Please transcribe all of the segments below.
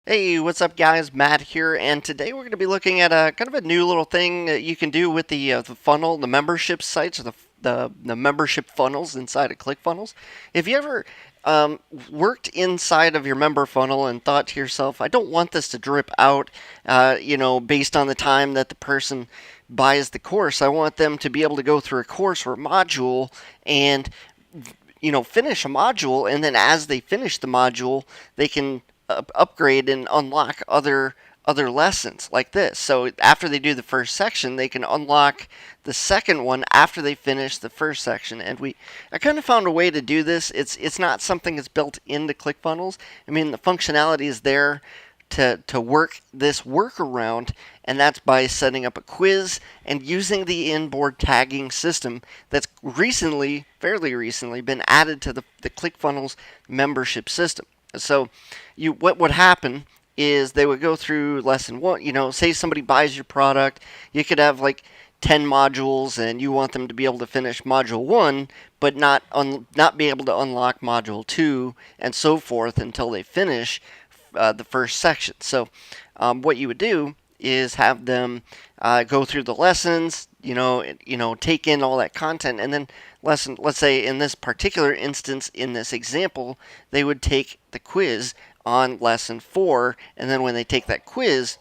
Hey, what's up, guys? Matt here, and today we're going to be looking at a kind of a new little thing that you can do with the funnel, the membership sites, or the membership funnels inside of ClickFunnels. If you ever um, worked inside of your member funnel and thought to yourself, "I don't want this to drip out," based on the time that the person buys the course, I want them to be able to go through a course or a module and finish a module, and then as they finish the module, they can upgrade and unlock other lessons like this. So after they do the first section, they can unlock the second one after they finish the first section. And I kind of found a way to do this. It's not something that's built into ClickFunnels. I mean, the functionality is there to work this workaround, and that's by setting up a quiz and using the inboard tagging system that's fairly recently, been added to the ClickFunnels membership system. So, what would happen is they would go through lesson one. Say somebody buys your product, you could have like 10 modules, and you want them to be able to finish module one, but not be able to unlock module two, and so forth until they finish the first section. So, what you would do is have them go through the lessons, take in all that content, and then let's say in this particular instance, in this example, they would take the quiz on lesson 4, and then when they take that quiz,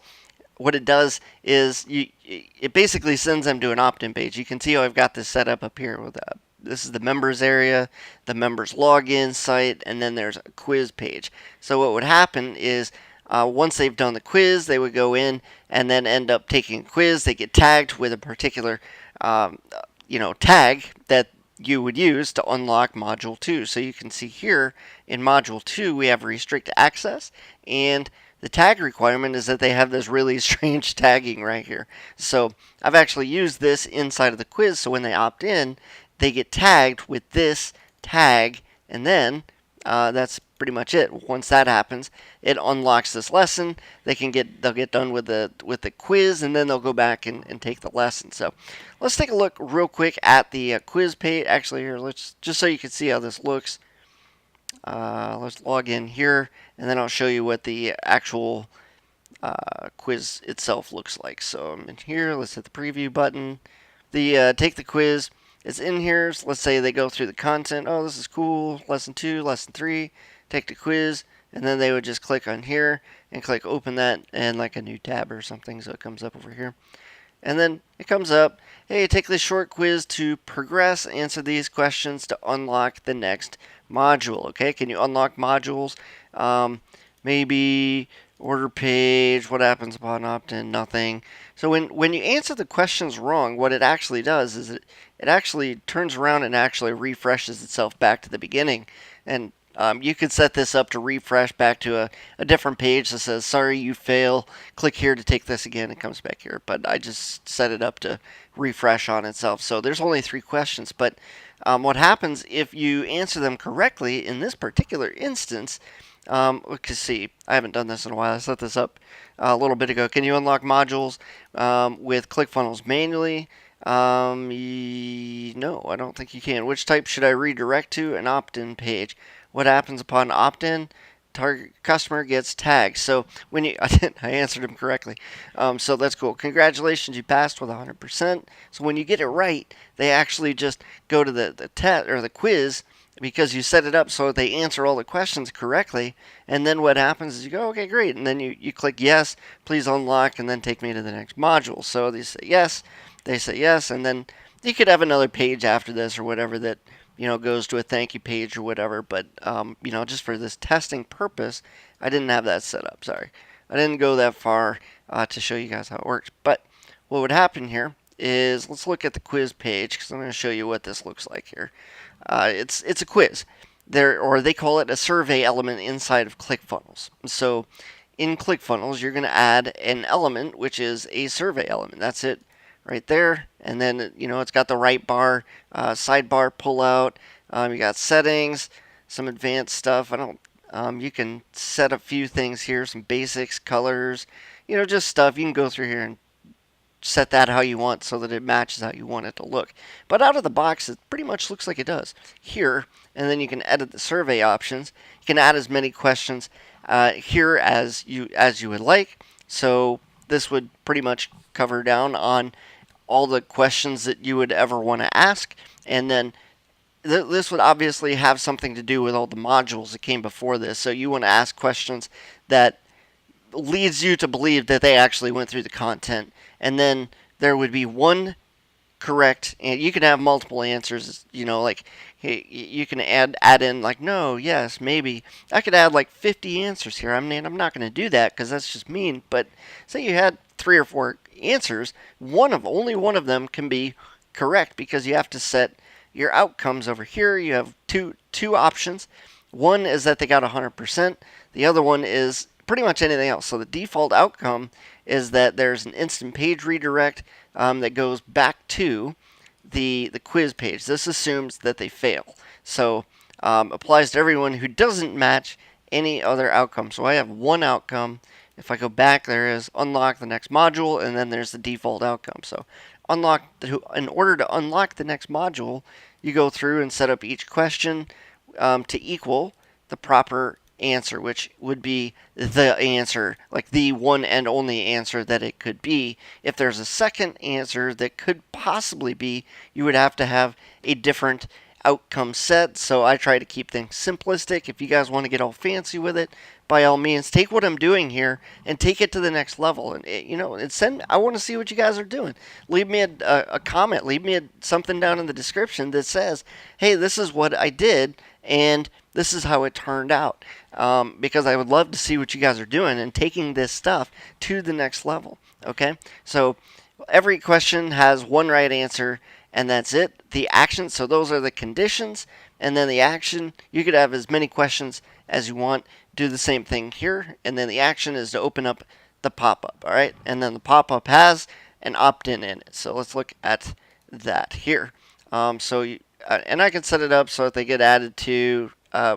what it does is it basically sends them to an opt-in page. You can see how I've got this set up here with this is the members area, the members login site, and then there's a quiz page. So what would happen is once they've done the quiz, they would go in and then end up taking a quiz. They get tagged with a particular tag that you would use to unlock module 2. So you can see here in module 2 we have restrict access, and the tag requirement is that they have this really strange tagging right here. So I've actually used this inside of the quiz, so when they opt in, they get tagged with this tag, and then that's pretty much it. Once that happens, it unlocks this lesson. They'll get done with the quiz, and then they'll go back and take the lesson. So let's take a look real quick at the quiz page. Actually, here, let's just so you can see how this looks. Let's log in here, and then I'll show you what the actual quiz itself looks like. So I'm in here. Let's hit the preview button. The take the quiz. It's in here. So let's say they go through the content. Oh, this is cool. Lesson 2, lesson 3. Take the quiz, and then they would just click on here and click open that in like a new tab or something. So it comes up over here. And then it comes up, hey, take this short quiz to progress, answer these questions to unlock the next module. Okay, can you unlock modules? Maybe order page, what happens upon opt-in? Nothing. So when you answer the questions wrong, what it actually does is it actually turns around and actually refreshes itself back to the beginning. And you could set this up to refresh back to a different page that says, sorry, you fail. Click here to take this again. It comes back here. But I just set it up to refresh on itself. So there's only 3 questions. But what happens if you answer them correctly in this particular instance, let's see, I haven't done this in a while. I set this up a little bit ago. Can you unlock modules with ClickFunnels manually? No, I don't think you can. Which type should I redirect to? An opt-in page. What happens upon opt-in? Target customer gets tagged. So when you, I answered him correctly. So that's cool. Congratulations, you passed with 100%. So when you get it right, they actually just go to the test or the quiz, because you set it up so they answer all the questions correctly. And then what happens is you go, okay, great. And then you click yes, please unlock, and then take me to the next module. So they say yes, and then you could have another page after this or whatever that goes to a thank you page or whatever. But just for this testing purpose, I didn't have that set up. Sorry, I didn't go that far to show you guys how it works. But what would happen here is, let's look at the quiz page, because I'm going to show you what this looks like here. It's a quiz, or they call it a survey element inside of ClickFunnels. So in ClickFunnels, you're going to add an element, which is a survey element. That's it right there. And then it's got the right bar, sidebar pull out. You got settings, some advanced stuff. You can set a few things here, some basics, colors, just stuff. You can go through here and set that how you want so that it matches how you want it to look. But out of the box, it pretty much looks like it does here. And then you can edit the survey options. You can add as many questions here as you would like. So this would pretty much cover down on all the questions that you would ever want to ask, and then this would obviously have something to do with all the modules that came before this. So you want to ask questions that leads you to believe that they actually went through the content, and then there would be one correct, and you can have multiple answers. Like, hey, you can add in like no, yes, maybe. I could add like 50 answers here. I'm not going to do that because that's just mean. But say you had 3 or 4 answers, only one of them can be correct because you have to set your outcomes over here. You have two options. One is that they got 100%. The other one is pretty much anything else. So the default outcome is that there's an instant page redirect that goes back to the quiz page. This assumes that they fail. So applies to everyone who doesn't match any other outcome. So I have one outcome. If I go back, there is unlock the next module, and then there's the default outcome. So in order to unlock the next module, you go through and set up each question to equal the proper answer, which would be the answer, like the one and only answer that it could be. If there's a second answer that could possibly be, you would have to have a different outcome set. So I try to keep things simplistic. If you guys want to get all fancy with it, by all means, take what I'm doing here and take it to the next level. And I want to see what you guys are doing. Leave me a comment. Leave me something down in the description that says, "Hey, this is what I did, and this is how it turned out." Because I would love to see what you guys are doing and taking this stuff to the next level. Okay, so every question has one right answer, and that's it. The action, so those are the conditions, and then the action, you could have as many questions as you want. Do the same thing here, and then the action is to open up the pop-up, all right? And then the pop-up has an opt-in in it. So let's look at that here. And I can set it up so that they get added to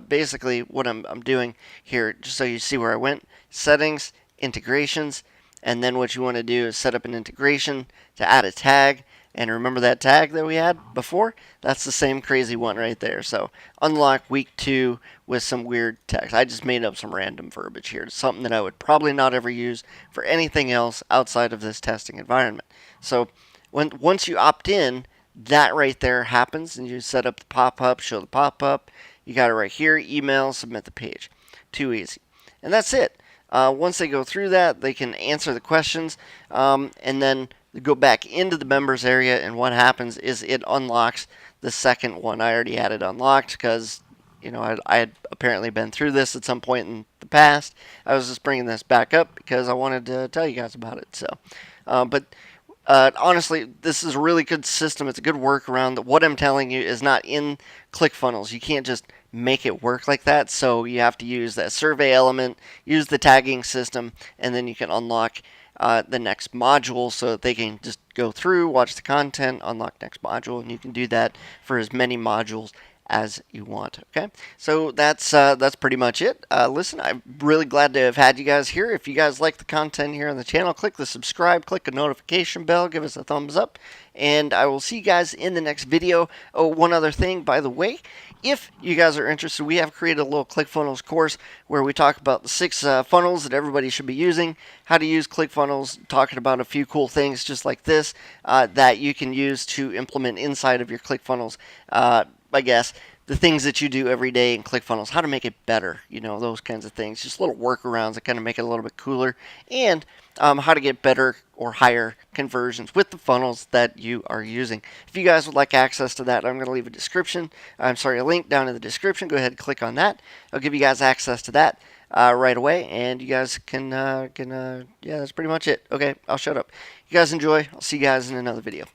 basically what I'm doing here, just so you see where I went. Settings, integrations, and then what you want to do is set up an integration to add a tag. And remember that tag that we had before? That's the same crazy one right there. So unlock week 2 with some weird text. I just made up some random verbiage here. It's something that I would probably not ever use for anything else outside of this testing environment. So once you opt in, that right there happens, and you set up the pop-up, show the pop-up. You got it right here, email, submit the page. Too easy. And that's it. Once they go through that, they can answer the questions, and then go back into the members area, and what happens is it unlocks the second one. I already had it unlocked because I had apparently been through this at some point in the past. I was just bringing this back up because I wanted to tell you guys about it. So, but honestly, this is a really good system. It's a good workaround. What I'm telling you is not in ClickFunnels. You can't just make it work like that. So you have to use that survey element, use the tagging system, and then you can unlock the next module so that they can just go through, watch the content, unlock next module, and you can do that for as many modules as you want. Okay, so that's pretty much it. Listen, I'm really glad to have had you guys here. If you guys like the content here on the channel, click the subscribe, click the notification bell, give us a thumbs up, and I will see you guys in the next video. Oh, one other thing, by the way, if you guys are interested, we have created a little ClickFunnels course where we talk about the 6 funnels that everybody should be using, how to use ClickFunnels, talking about a few cool things just like this that you can use to implement inside of your ClickFunnels. I guess the things that you do every day in ClickFunnels, how to make it better, those kinds of things. Just little workarounds that kind of make it a little bit cooler, and how to get better or higher conversions with the funnels that you are using. If you guys would like access to that, I'm going to leave a link down in the description. Go ahead and click on that. I'll give you guys access to that right away, and you guys can yeah, that's pretty much it. Okay, I'll shut up. You guys enjoy. I'll see you guys in another video.